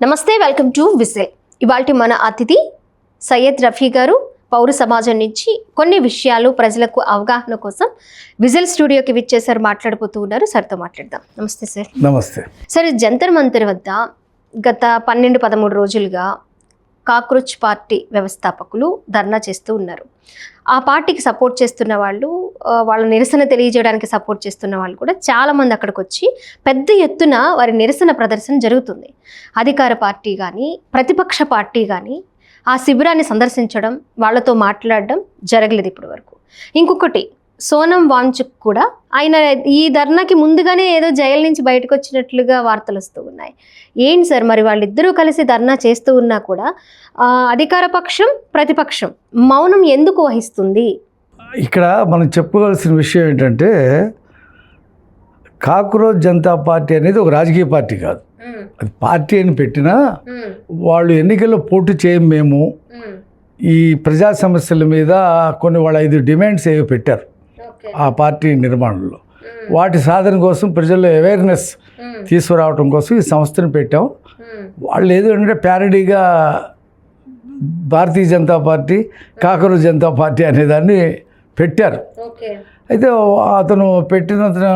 నమస్తే, welcome to whistle. ఇవాల్టి మన అతిథి సయ్యద్ రఫీ గారు. పౌర సమాజం నుంచి కొన్ని విషయాలు ప్రజలకు అవగాహన కోసం విజిల్ స్టూడియోకి విచ్చేసారు, మాట్లాడిపోతూ ఉన్నారు. సార్తో మాట్లాడదాం. నమస్తే సార్. నమస్తే సార్, జంతర్ మంతర్ వద్ద గత 12-13 రోజులుగా కాక్రోచ్ పార్టీ వ్యవస్థాపకులు ధర్నా చేస్తూ ఉన్నారు. ఆ పార్టీకి సపోర్ట్ చేస్తున్న వాళ్ళు, వాళ్ళ నిరసన తెలియజేయడానికి సపోర్ట్ చేస్తున్న వాళ్ళు కూడా చాలామంది అక్కడికి వచ్చి పెద్ద ఎత్తున వారి నిరసన ప్రదర్శన జరుగుతుంది. అధికార పార్టీ కానీ ప్రతిపక్ష పార్టీ కానీ ఆ శిబిరాన్ని సందర్శించడం, వాళ్ళతో మాట్లాడడం జరగలేదు ఇప్పటి వరకు. ఇంకొకటి, సోనం వాంచుక్ కూడా ఆయన ఈ ధర్నాకి ముందుగానే ఏదో జైలు నుంచి బయటకు వచ్చినట్లుగా వార్తలు వస్తూ ఉన్నాయి. ఏంటి సార్, మరి వాళ్ళిద్దరూ కలిసి ధర్నా చేస్తూ ఉన్నా కూడా అధికార పక్షం ప్రతిపక్షం మౌనం ఎందుకు వహిస్తుంది? ఇక్కడ మనం చెప్పుకోవాల్సిన విషయం ఏంటంటే, కాక్రోచ్ జనతా పార్టీ అనేది ఒక రాజకీయ పార్టీ కాదు. అది పార్టీ అని పెట్టినా వాళ్ళు ఎన్నికల్లో పోటీ చేయం మేము, ఈ ప్రజా సమస్యల మీద కొన్ని వాళ్ళ 5 డిమాండ్స్ ఏవో పెట్టారు ఆ పార్టీ నిర్మాణంలో. వాటి సాధన కోసం, ప్రజల్లో అవేర్నెస్ తీసుకురావడం కోసం ఈ సంస్థను పెట్టాం. వాళ్ళు ఏదంటే ప్యారడీగా Bharatiya Janata party, cockroach Janata party అనేదాన్ని పెట్టారు. అయితే అతను పెట్టిన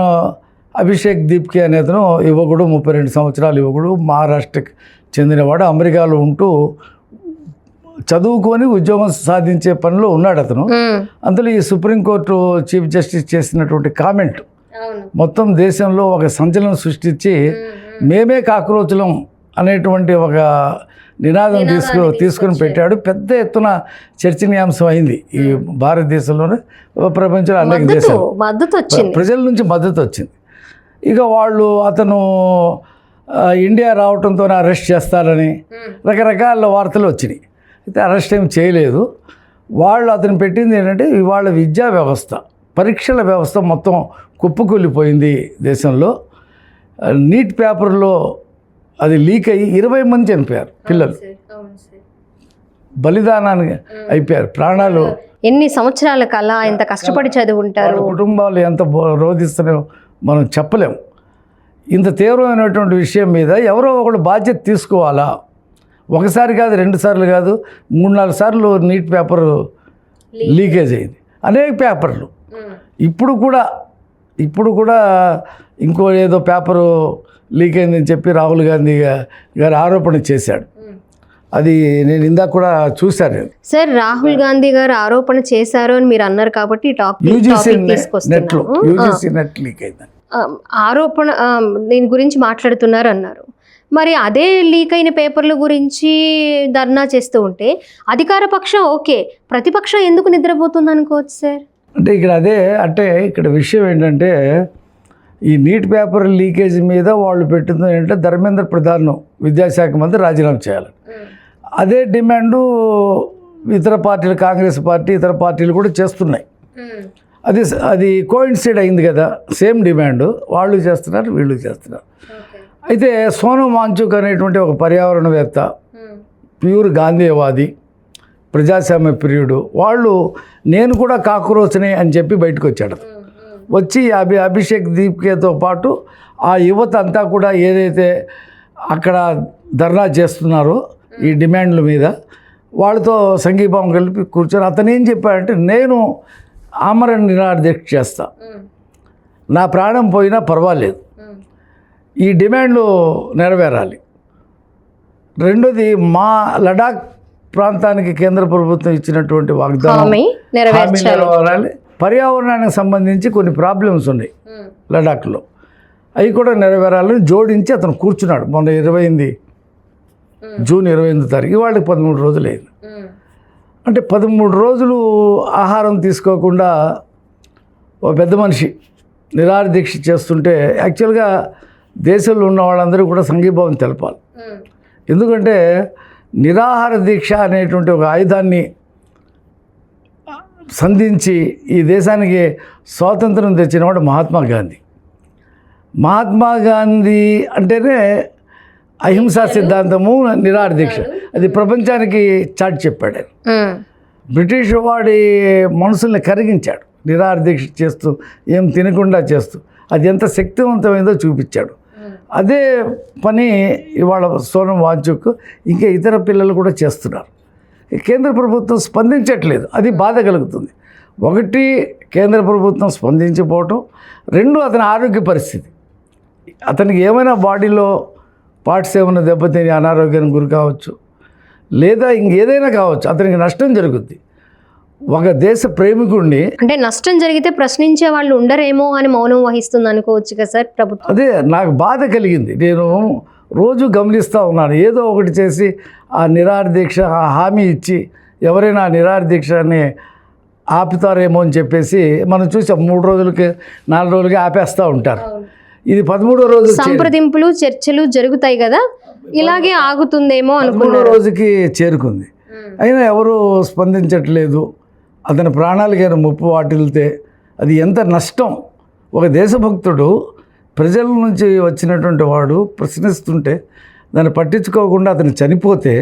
అభిషేక్ దీప్కే అనే అతను యువకుడు, 32 సంవత్సరాల యువకుడు, మహారాష్ట్రకి చెందినవాడు. అమెరికాలో ఉంటూ చదువుకొని ఉద్యోగం సాధించే పనిలో ఉన్నాడు అతను. అందులో ఈ సుప్రీంకోర్టు చీఫ్ జస్టిస్ చేసినటువంటి కామెంట్ మొత్తం దేశంలో ఒక సంచలనం సృష్టించి, మేమే కాక్రోచులం అనేటువంటి ఒక నినాదం తీసుకుని పెట్టాడు. పెద్ద ఎత్తున చర్చనీయాంశం అయింది ఈ భారతదేశంలోనే, ప్రపంచంలో అనేక దేశాలు ప్రజల నుంచి మద్దతు వచ్చింది. ఇక వాళ్ళు అతను ఇండియా రావడంతో అరెస్ట్ చేస్తారని రకరకాల వార్తలు వచ్చినాయి. అయితే అరెస్ట్ ఏం చేయలేదు. వాళ్ళు అతను పెట్టింది ఏంటంటే, ఇవాళ విద్యా వ్యవస్థ, పరీక్షల వ్యవస్థ మొత్తం కుప్పకూలిపోయింది దేశంలో. నీట్ పేపర్లో అది లీక్ అయ్యి 20 మంది చనిపోయారు, పిల్లలు బలిదానాన్ని అయిపోయారు. ప్రాణాలు ఎన్ని సంవత్సరాల కల్లా ఎంత కష్టపడి చదువుంటారు, కుటుంబాలు ఎంత రోధిస్తున్నాయో మనం చెప్పలేము. ఇంత తీవ్రమైనటువంటి విషయం మీద ఎవరో ఒకడు బాధ్యత తీసుకోవాలా. ఒకసారి కాదు, 2 సార్లు కాదు, 3-4 సార్లు నీట్ పేపర్ లీకేజ్ అయింది, అనేక పేపర్లు. ఇప్పుడు కూడా ఇంకో ఏదో పేపరు లీక్ అయిందని చెప్పి రాహుల్ గాంధీ గారు ఆరోపణ చేశాడు. అది నేను ఇందాక కూడా చూశాను. సార్, రాహుల్ గాంధీ గారు ఆరోపణ చేశారు అని మీరు అన్నారు కాబట్టి యూజీసీ నెట్ లీక్ అయింది ఆరోపణ, దీని గురించి మాట్లాడుతున్నారు అన్నారు. మరి అదే లీక్ అయిన పేపర్ల గురించి ధర్నా చేస్తూ ఉంటే అధికార పక్షం ఓకే, ప్రతిపక్షం ఎందుకు నిద్రపోతుంది అనుకోవచ్చు సార్? అంటే ఇక్కడ విషయం ఏంటంటే, ఈ నీట్ పేపర్ లీకేజ్ మీద వాళ్ళు పెట్టింది ఏంటంటే, ధర్మేంద్ర ప్రధాన్ విద్యాశాఖ మంత్రి రాజీనామా చేయాలి. అదే డిమాండు ఇతర పార్టీలు, కాంగ్రెస్ పార్టీ, ఇతర పార్టీలు కూడా చేస్తున్నాయి. అది కోయిన్సైడ్ అయింది కదా, సేమ్ డిమాండ్ వాళ్ళు చేస్తున్నారు, వీళ్ళు చేస్తున్నారు. అయితే సోనం వాంచుక్ అనేటువంటి ఒక పర్యావరణవేత్త, ప్యూర్ గాంధీవాది, ప్రజాస్వామ్య ప్రియుడు, వాళ్ళు నేను కూడా కాక్రోచ్ని అని చెప్పి బయటకు వచ్చాడు. వచ్చి అభిషేక్ దీప్కేతో పాటు ఆ యువత అంతా కూడా ఏదైతే అక్కడ ధర్నా చేస్తున్నారో ఈ డిమాండ్ల మీద, వాళ్ళతో సంఘీభావం కలిపి కూర్చొని అతను ఏం చెప్పాడంటే, నేను ఆమరణ నిరాదీక్ష చేస్తా, నా ప్రాణం పోయినా పర్వాలేదు, ఈ డిమాండ్లు నెరవేరాలి. రెండోది, మా లడాక్ ప్రాంతానికి కేంద్ర ప్రభుత్వం ఇచ్చినటువంటి వాగ్దానం నెరవేరాలి. పర్యావరణానికి సంబంధించి కొన్ని ప్రాబ్లమ్స్ ఉన్నాయి లడాఖ్లో, అవి కూడా నెరవేరాలని జోడించి అతను కూర్చున్నాడు. మొన్న జూన్ 28 తారీఖు, వాళ్ళకి 13 రోజులు అయింది. అంటే 13 రోజులు ఆహారం తీసుకోకుండా ఒక పెద్ద మనిషి నిరాహార దీక్ష చేస్తుంటే, యాక్చువల్గా దేశంలో ఉన్న వాళ్ళందరూ కూడా సంఘీభావం తెలపాలి. ఎందుకంటే నిరాహార దీక్ష అనేటువంటి ఒక ఆయుధాన్ని సంధించి ఈ దేశానికి స్వాతంత్రం తెచ్చినవాడు మహాత్మా గాంధీ. మహాత్మా గాంధీ అంటేనే అహింసా సిద్ధాంతము, నిరాహార దీక్ష, అది ప్రపంచానికి చాటి చెప్పాడు. బ్రిటిష్ వాడి మనసుల్ని కరిగించాడు నిరాహార దీక్ష చేస్తూ, ఏం తినకుండా చేస్తూ. అది ఎంత శక్తివంతమైందో చూపించాడు. అదే పని ఇవాళ సోనం వాంచుక్ ఇంకా ఇతర పిల్లలు కూడా చేస్తున్నారు. కేంద్ర ప్రభుత్వం స్పందించట్లేదు, అది బాధ కలుగుతుంది. ఒకటి, కేంద్ర ప్రభుత్వం స్పందించకపోవటం. రెండు, అతని ఆరోగ్య పరిస్థితి. అతనికి ఏమైనా బాడీలో పార్ట్స్ ఏమైనా దెబ్బతిని అనారోగ్యానికి గురి కావచ్చు, లేదా ఇంకేదైనా కావచ్చు, అతనికి నష్టం జరుగుద్ది. ఒక దేశ ప్రేమికుడిని అంటే నష్టం జరిగితే ప్రశ్నించే వాళ్ళు ఉండరేమో అని మౌనం వహిస్తుంది అనుకోవచ్చు కదా సార్ ప్రభుత్వం. అదే నాకు బాధ కలిగింది. నేను రోజు గమనిస్తూ ఉన్నాను, ఏదో ఒకటి చేసి ఆ నిరాహార దీక్ష ఆ హామీ ఇచ్చి ఎవరైనా ఆ నిరాహార దీక్షని ఆపుతారేమో అని చెప్పేసి మనం చూసాం. 3 రోజులకి 4 రోజులకి ఆపేస్తూ ఉంటారు. ఇది 13వ రోజు సంప్రదింపులు చర్చలు జరుగుతాయి కదా, ఇలాగే ఆగుతుందేమో అనుకున్న రోజుకి చేరుకుంది. అయినా ఎవరు స్పందించట్లేదు. అతని ప్రాణాలకైనా ముప్పు వాటిల్తే అది ఎంత నష్టం. ఒక దేశభక్తుడు ప్రజల నుంచి వచ్చినటువంటి వాడు ప్రశ్నిస్తుంటే దాన్ని పట్టించుకోకుండా అతను చనిపోతే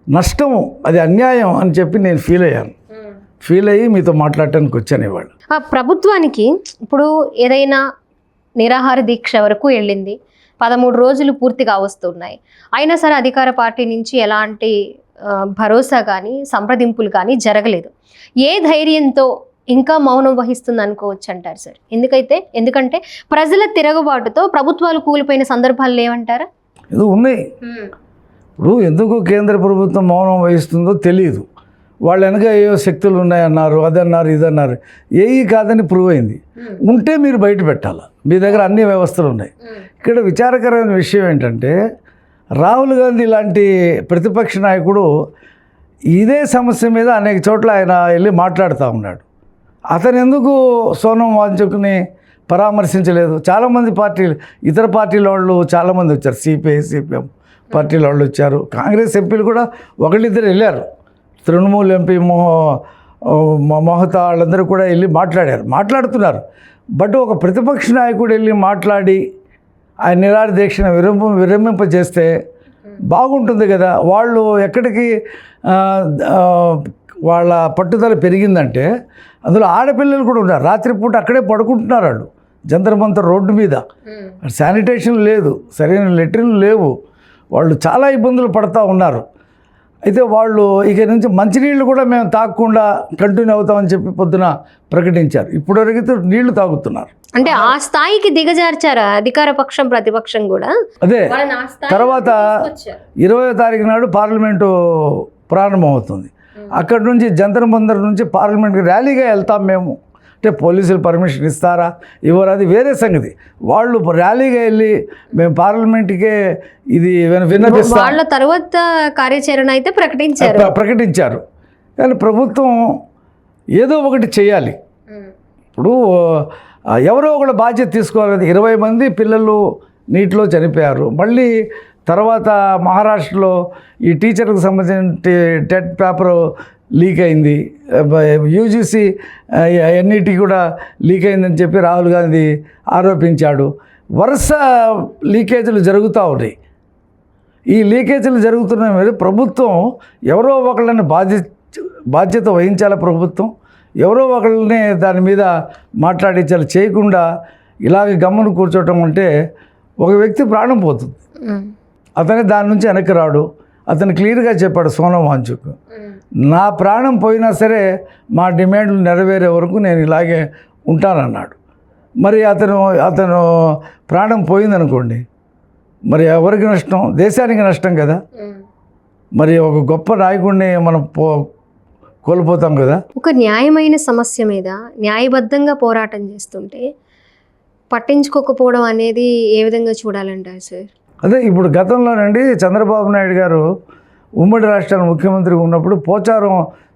నష్టం, అది అన్యాయం అని చెప్పి నేను ఫీల్ అయ్యి మీతో మాట్లాడటానికి వచ్చాను ఇవాళ. ఆ ప్రభుత్వానికి ఇప్పుడు ఏదైనా నిరాహార దీక్ష వరకు వెళ్ళింది, 13 రోజులు పూర్తిగా వస్తున్నాయి. అయినా సరే అధికార పార్టీ నుంచి ఎలాంటి భరోసా కానీ సంప్రదింపులు కానీ జరగలేదు. ఏ ధైర్యంతో ఇంకా మౌనం వహిస్తుంది అనుకోవచ్చు అంటారు సార్? ఎందుకంటే ప్రజల తిరగబాటుతో ప్రభుత్వాలు కూలిపోయిన సందర్భాలు లేవంటారా? ఇది ఉన్నాయి. ఇప్పుడు ఎందుకు కేంద్ర ప్రభుత్వం మౌనం వహిస్తుందో తెలియదు. వాళ్ళు వెనక ఏవో శక్తులు ఉన్నాయన్నారు, అదన్నారు, ఇదన్నారు. ఏవి కాదని ప్రూవ్ అయింది. ఉంటే మీరు బయట పెట్టాలి. మీ దగ్గర అన్ని వ్యవస్థలు ఉన్నాయి. ఇక్కడ విచారకరమైన విషయం ఏంటంటే, రాహుల్ గాంధీ లాంటి ప్రతిపక్ష నాయకుడు ఇదే సమస్య మీద అనేక చోట్ల ఆయన వెళ్ళి మాట్లాడుతూ ఉన్నాడు. అతను ఎందుకు సోనం వాంచుక్ని పరామర్శించలేదు? చాలామంది పార్టీలు, ఇతర పార్టీల వాళ్ళు చాలామంది వచ్చారు. సిపిఐ, సిపిఎం పార్టీల వాళ్ళు వచ్చారు. కాంగ్రెస్ ఎంపీలు కూడా ఒకళ్ళిద్దరు వెళ్ళారు. తృణమూల్ ఎంపీ మోహతా వాళ్ళందరూ కూడా వెళ్ళి మాట్లాడుతున్నారు. బట్ ఒక ప్రతిపక్ష నాయకుడు వెళ్ళి మాట్లాడి ఆయన నిరాహార దీక్షను విరమింపజేస్తే బాగుంటుంది కదా. వాళ్ళు ఎక్కడికి వాళ్ళ పట్టుదల పెరిగిందంటే అందులో ఆడపిల్లలు కూడా ఉన్నారు. రాత్రిపూట అక్కడే పడుకుంటున్నారు వాళ్ళు జంతర్ మంతర్ రోడ్డు మీద. శానిటేషన్ లేదు, సరైన లెట్రిన్లు లేవు. వాళ్ళు చాలా ఇబ్బందులు పడుతూ ఉన్నారు. అయితే వాళ్ళు ఇక నుంచి మంచినీళ్ళు కూడా మేము తాగకుండా కంటిన్యూ అవుతామని చెప్పి పొద్దున ప్రకటించారు. ఇప్పటివరకు నీళ్లు తాగుతున్నారు. అంటే ఆ స్థాయికి దిగజార్చారా అధికార పక్షం ప్రతిపక్షం కూడా? అదే తర్వాత 20వ తారీఖు నాడు పార్లమెంటు ప్రారంభమవుతుంది. అక్కడి నుంచి జంతర్ మంతర్ నుంచి పార్లమెంట్కి ర్యాలీగా వెళ్తాం మేము. అంటే పోలీసులు పర్మిషన్ ఇస్తారా ఇవ్వరు అది వేరే సంగతి. వాళ్ళు ర్యాలీగా వెళ్ళి మేము పార్లమెంట్కే ఇది విన్నపిస్తాం. వాళ్ళ తర్వాత కార్యాచరణ అయితే ప్రకటించారు. కానీ ప్రభుత్వం ఏదో ఒకటి చేయాలి. ఇప్పుడు ఎవరో ఒకటి బాధ్యత తీసుకోవాలి కదా. 20 మంది పిల్లలు నీటిలో చనిపోయారు. మళ్ళీ తర్వాత మహారాష్ట్రలో ఈ టీచర్కి సంబంధించిన టెట్ పేపర్ లీక్ అయింది. యూజీసీ ఎన్ఈటీ కూడా లీక్ అయిందని చెప్పి రాహుల్ గాంధీ ఆరోపించాడు. వరుస లీకేజీలు జరుగుతూ ఉన్నాయి. ఈ లీకేజీలు జరుగుతున్న మీద ప్రభుత్వం ఎవరో ఒకళ్ళని బాధ్యత వహించాలి. ప్రభుత్వం ఎవరో ఒకళ్ళని దాని మీద మాట్లాడించాలి. చేయకుండా ఇలాగ గమ్మును కూర్చోవటం అంటే ఒక వ్యక్తి ప్రాణం పోతుంది. అతని దాని నుంచి వెనక్కి రాడు. అతను క్లియర్గా చెప్పాడు సోనం వాంచుక్, నా ప్రాణం పోయినా సరే మా డిమాండ్లు నెరవేరే వరకు నేను ఇలాగే ఉంటానన్నాడు. మరి అతను ప్రాణం పోయిందనుకోండి, మరి ఎవరికి నష్టం? దేశానికి నష్టం కదా. మరి ఒక గొప్ప నాయకుడిని మనం కోల్పోతాం కదా. ఒక న్యాయమైన సమస్య మీద న్యాయబద్ధంగా పోరాటం చేస్తుంటే పట్టించుకోకపోవడం అనేది ఏ విధంగా చూడాలంటారు సార్? అదే ఇప్పుడు గతంలోనండి చంద్రబాబు నాయుడు గారు ఉమ్మడి రాష్ట్రాల ముఖ్యమంత్రిగా ఉన్నప్పుడు పోచారం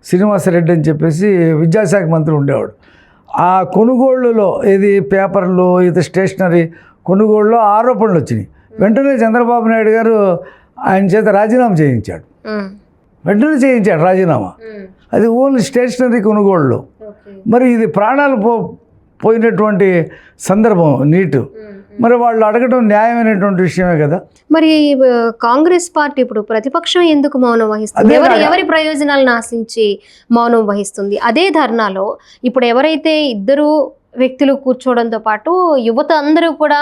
శ్రీనివాసరెడ్డి అని చెప్పేసి విద్యాశాఖ మంత్రి ఉండేవాడు. ఆ కొనుగోళ్ళలో ఇది పేపర్లు, ఇది స్టేషనరీ కొనుగోళ్ళలో ఆరోపణలు వచ్చినాయి. వెంటనే చంద్రబాబు నాయుడు గారు ఆయన చేత రాజీనామా చేయించాడు. రాజీనామా. అది ఓన్లీ స్టేషనరీ కొనుగోళ్ళు. మరి ఇది ప్రాణాలు పోయినటువంటి సందర్భం నీటు. మరి వాళ్ళు అడగడం న్యాయమైనటువంటి విషయమే కదా. మరి కాంగ్రెస్ పార్టీ ఇప్పుడు ప్రతిపక్షం ఎందుకు మౌనం వహిస్తుంది? ఎవరి ప్రయోజనాలను ఆశించి మౌనం వహిస్తుంది? అదే ధర్నాలో ఇప్పుడు ఎవరైతే ఇద్దరు వ్యక్తులు కూర్చోవడంతో పాటు యువత అందరూ కూడా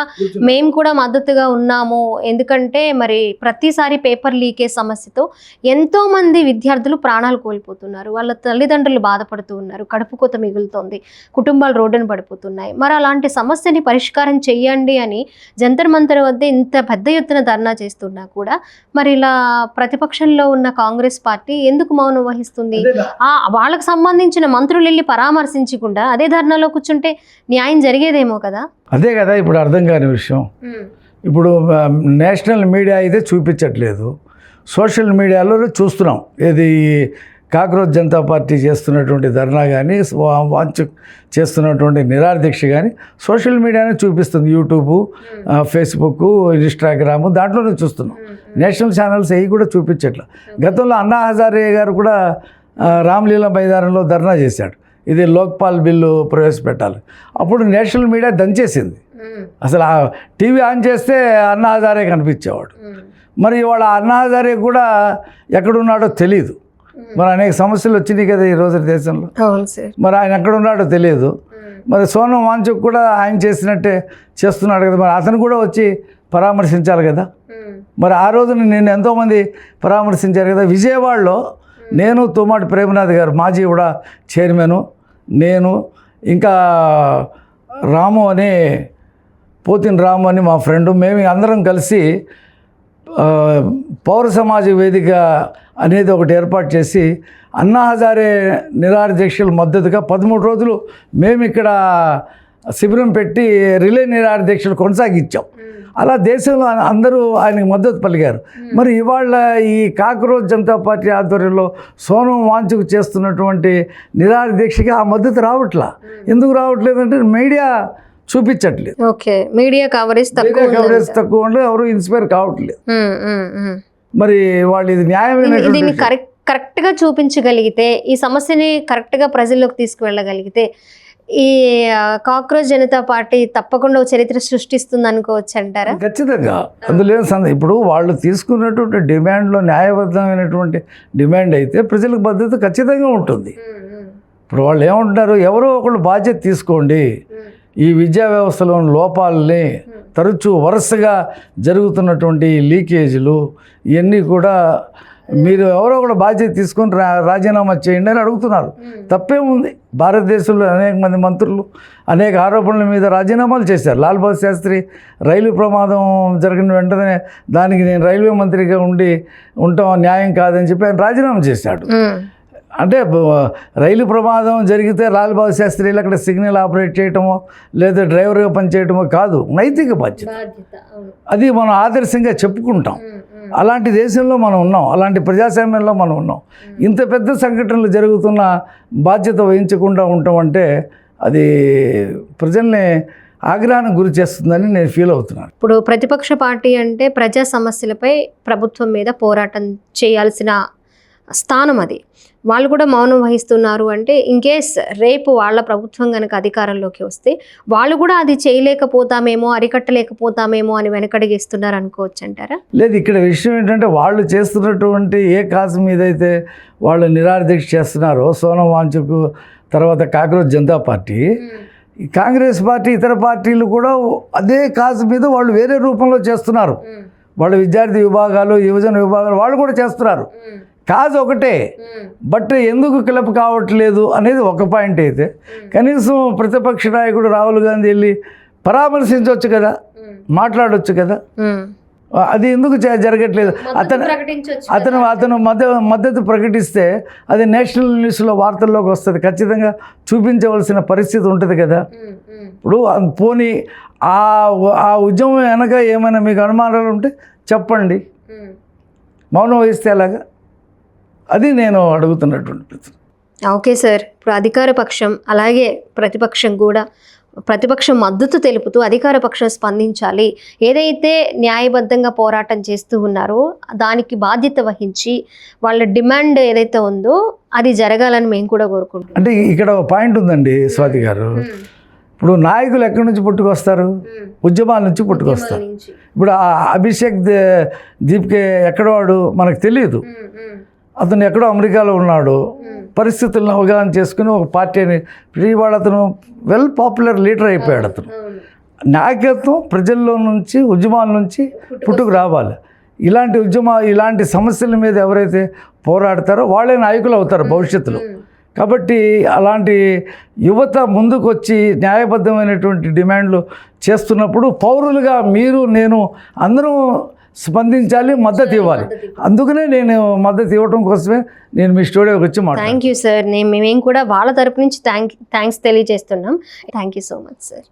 మేము కూడా మద్దతుగా ఉన్నాము, ఎందుకంటే మరి ప్రతిసారి పేపర్ లీకేజ్ సమస్యతో ఎంతో మంది విద్యార్థులు ప్రాణాలు కోల్పోతున్నారు, వాళ్ళ తల్లిదండ్రులు బాధపడుతూ ఉన్నారు, కడుపు కోత మిగులుతోంది, కుటుంబాలు రోడ్డున పడిపోతున్నాయి. మరి అలాంటి సమస్యని పరిష్కారం చెయ్యండి అని జంతర్ మంతర్ వద్ద ఇంత పెద్ద ఎత్తున ధర్నా చేస్తున్నా కూడా మరి ఇలా ప్రతిపక్షంలో ఉన్న కాంగ్రెస్ పార్టీ ఎందుకు మౌనం వహిస్తుంది? వాళ్ళకు సంబంధించిన మంత్రులు వెళ్ళి పరామర్శించకుండా అదే ధర్నాలో కూర్చుంటే న్యాయం జరిగేదేమో కదా. అదే కదా ఇప్పుడు అర్థం కాని విషయం. ఇప్పుడు నేషనల్ మీడియా అయితే చూపించట్లేదు, సోషల్ మీడియాలో చూస్తున్నాం. ఏది కాక్రోచ్ జనతా పార్టీ చేస్తున్నటువంటి ధర్నా కానీ, వాంచ్ చేస్తున్నటువంటి నిరాదీక్ష కానీ సోషల్ మీడియానే చూపిస్తుంది. యూట్యూబ్, ఫేస్బుక్, ఇన్స్టాగ్రామ్ దాంట్లోనే చూస్తున్నాం. నేషనల్ ఛానల్స్ అవి కూడా చూపించట్లేదు. గతంలో అన్నా హజారే గారు కూడా రామ్లీలా మైదానంలో ధర్నా చేశాడు, ఇది లోక్పాల్ బిల్లు ప్రవేశపెట్టాలి. అప్పుడు నేషనల్ మీడియా దంచేసింది. అసలు ఆ టీవీ ఆన్ చేస్తే అన్నా హజారే కనిపించేవాడు. మరి ఇవాళ అన్నా హజారే కూడా ఎక్కడున్నాడో తెలియదు. మరి అనేక సమస్యలు వచ్చినాయి కదా ఈరోజు దేశంలో. మరి ఆయన ఎక్కడున్నాడో తెలియదు. మరి సోనం వాంచుక్ కూడా ఆయన చేసినట్టే చేస్తున్నాడు కదా, మరి అతను కూడా వచ్చి పరామర్శించాలి కదా. మరి ఆ రోజున నేను ఎంతోమంది పరామర్శించారు కదా. విజయవాడలో నేను, తుమ్మాటి ప్రేమనాథ్ గారు మాజీ కూడా చైర్మను, నేను ఇంకా రాము అని, పోతిన రాము అని మా ఫ్రెండు, మేము అందరం కలిసి పౌర సమాజ వేదిక అనేది ఒకటి ఏర్పాటు చేసి అన్నా హజారే నిరాదీక్షల మద్దతుగా 13 రోజులు మేము ఇక్కడ శిబిరం పెట్టి రిలే నిరాదీక్షలు కొనసాగించాం. అలా దేశంలో అందరూ ఆయనకు మద్దతు పలికారు. మరి ఇవాళ ఈ కాక్రోచ్ జనతా పార్టీ ఆధ్వర్యంలో సోనం వాంచుకు చేస్తున్నటువంటి నిరాదీక్షకి ఆ మద్దతు రావట్లా. ఎందుకు రావట్లేదంటే మీడియా చూపించట్లేదు. ఓకే, మీడియా కవరేజ్ తక్కువ ఉండే, ఎవరు ఇన్స్పైర్ కావట్లేదు. మరి వాళ్ళు ఇది న్యాయమైన కరెక్ట్గా చూపించగలిగితే, ఈ సమస్యని కరెక్ట్గా ప్రజల్లోకి తీసుకువెళ్ళగలిగితే ఈ కాక్రోచ్ జనతా పార్టీ తప్పకుండా చరిత్ర సృష్టిస్తుంది అనుకోవచ్చు అంటారా? ఖచ్చితంగా. అందులో ఇప్పుడు వాళ్ళు తీసుకున్నటువంటి డిమాండ్లో న్యాయబద్ధమైనటువంటి డిమాండ్ అయితే ప్రజలకు భద్రత ఖచ్చితంగా ఉంటుంది. ఇప్పుడు వాళ్ళు ఏమంటున్నారు, ఎవరో ఒకళ్ళు బాధ్యత తీసుకోండి, ఈ విద్యా వ్యవస్థలోని లోపాలని, తరచూ వరుసగా జరుగుతున్నటువంటి లీకేజీలు ఇవన్నీ కూడా మీరు ఎవరో కూడా బాధ్యత తీసుకొని రాజీనామా చేయండి అని అడుగుతున్నారు. తప్పేముంది? భారతదేశంలో అనేక మంది మంత్రులు అనేక ఆరోపణల మీద రాజీనామాలు చేశారు. లాల్ బహదూర్ శాస్త్రి రైలు ప్రమాదం జరిగిన వెంటనే దానికి నేను రైల్వే మంత్రిగా ఉంటాం న్యాయం కాదని చెప్పి ఆయన రాజీనామా చేశాడు. అంటే రైలు ప్రమాదం జరిగితే లాల్ బహదూర్ శాస్త్రిలు అక్కడ సిగ్నల్ ఆపరేట్ చేయటమో లేదా డ్రైవర్గా పనిచేయటమో కాదు, నైతిక బాధ్యత. అది మనం ఆదర్శంగా చెప్పుకుంటాం. అలాంటి దేశంలో మనం ఉన్నాం, అలాంటి ప్రజాస్వామ్యంలో మనం ఉన్నాం. ఇంత పెద్ద సంఘటనలు జరుగుతున్న బాధ్యత వహించకుండా ఉండటం అంటే అది ప్రజల్ని ఆగ్రహానికి గురి చేస్తుందని నేను ఫీల్ అవుతున్నాను. ఇప్పుడు ప్రతిపక్ష పార్టీ అంటే ప్రజా సమస్యలపై ప్రభుత్వం మీద పోరాటం చేయాల్సిన స్థానం అది. వాళ్ళు కూడా మౌనం వహిస్తున్నారు అంటే ఇన్కేస్ రేపు వాళ్ళ ప్రభుత్వం కనుక అధికారంలోకి వస్తే వాళ్ళు కూడా అది చేయలేకపోతామేమో, అరికట్టలేకపోతామేమో అని వెనకడిగిస్తున్నారు అనుకోవచ్చు అంటారా? లేదు, ఇక్కడ విషయం ఏంటంటే వాళ్ళు చేస్తున్నటువంటి ఏ కాజు మీద అయితే వాళ్ళు నిరాదీక్ష చేస్తున్నారో, సోనం వాంచుక్ తర్వాత cockroach Janata party, Congress party, ఇతర పార్టీలు కూడా అదే కాజు మీద వాళ్ళు వేరే రూపంలో చేస్తున్నారు. వాళ్ళ విద్యార్థి విభాగాలు, యువజన విభాగాలు వాళ్ళు కూడా చేస్తున్నారు. కాజ్ ఒకటే, బట్ ఎందుకు క్లబ్ కావట్లేదు అనేది ఒక పాయింట్ అయితే, కనీసం ప్రతిపక్ష నాయకుడు రాహుల్ గాంధీ వెళ్ళి పరామర్శించవచ్చు కదా, మాట్లాడవచ్చు కదా. అది ఎందుకు జరగట్లేదు? అతను మద్దతు ప్రకటిస్తే అది నేషనల్ న్యూస్లో వార్తల్లోకి వస్తుంది, ఖచ్చితంగా చూపించవలసిన పరిస్థితి ఉంటుంది కదా. ఇప్పుడు పోనీ ఆ ఉద్యమం వెనక ఏమైనా మీకు అనుమానాలు ఉంటే చెప్పండి, మౌనం వహిస్తే ఎలాగా? అది నేను అడుగుతున్నటువంటి ప్రశ్న. ఓకే సార్, ఇప్పుడు అధికార పక్షం అలాగే ప్రతిపక్షం కూడా, ప్రతిపక్షం మద్దతు తెలుపుతూ అధికార పక్షం స్పందించాలి, ఏదైతే న్యాయబద్ధంగా పోరాటం చేస్తూ ఉన్నారో దానికి బాధ్యత వహించి వాళ్ళ డిమాండ్ ఏదైతే ఉందో అది జరగాలని మేము కూడా కోరుకుంటున్నాం. అంటే ఇక్కడ ఒక పాయింట్ ఉందండి స్వాతి గారు. ఇప్పుడు నాయకులు ఎక్కడి నుంచి పుట్టుకొస్తారు? ఉద్యమాల నుంచి పుట్టుకొస్తారు. ఇప్పుడు అభిషేక్ దీప్కే ఎక్కడవాడు మనకు తెలియదు. అతను ఎక్కడో అమెరికాలో ఉన్నాడు, పరిస్థితులను అవగాహన చేసుకుని ఒక పార్టీని ఇవాళ అతను వెల్ పాపులర్ లీడర్ అయిపోయాడు. అతను నాయకత్వం ప్రజల్లో నుంచి ఉద్యమాల నుంచి పుట్టుకు రావాలి. ఇలాంటి సమస్యల మీద ఎవరైతే పోరాడతారో వాళ్ళే నాయకులు అవుతారు భవిష్యత్తులో. కాబట్టి అలాంటి యువత ముందుకు వచ్చి న్యాయబద్ధమైనటువంటి డిమాండ్లు చేస్తున్నప్పుడు పౌరులుగా మీరు నేను అందరూ స్పందించాలి, మద్దతు ఇవ్వాలి. అందుకనే నేను మద్దతు ఇవ్వడం కోసమే నేను మీ స్టూడియోకి వచ్చి మాట్లాడాను. Thank you sir. మేము కూడా వాళ్ళ తరపు నుంచి థ్యాంక్స్ తెలియజేస్తున్నాం. Thank you so much sir.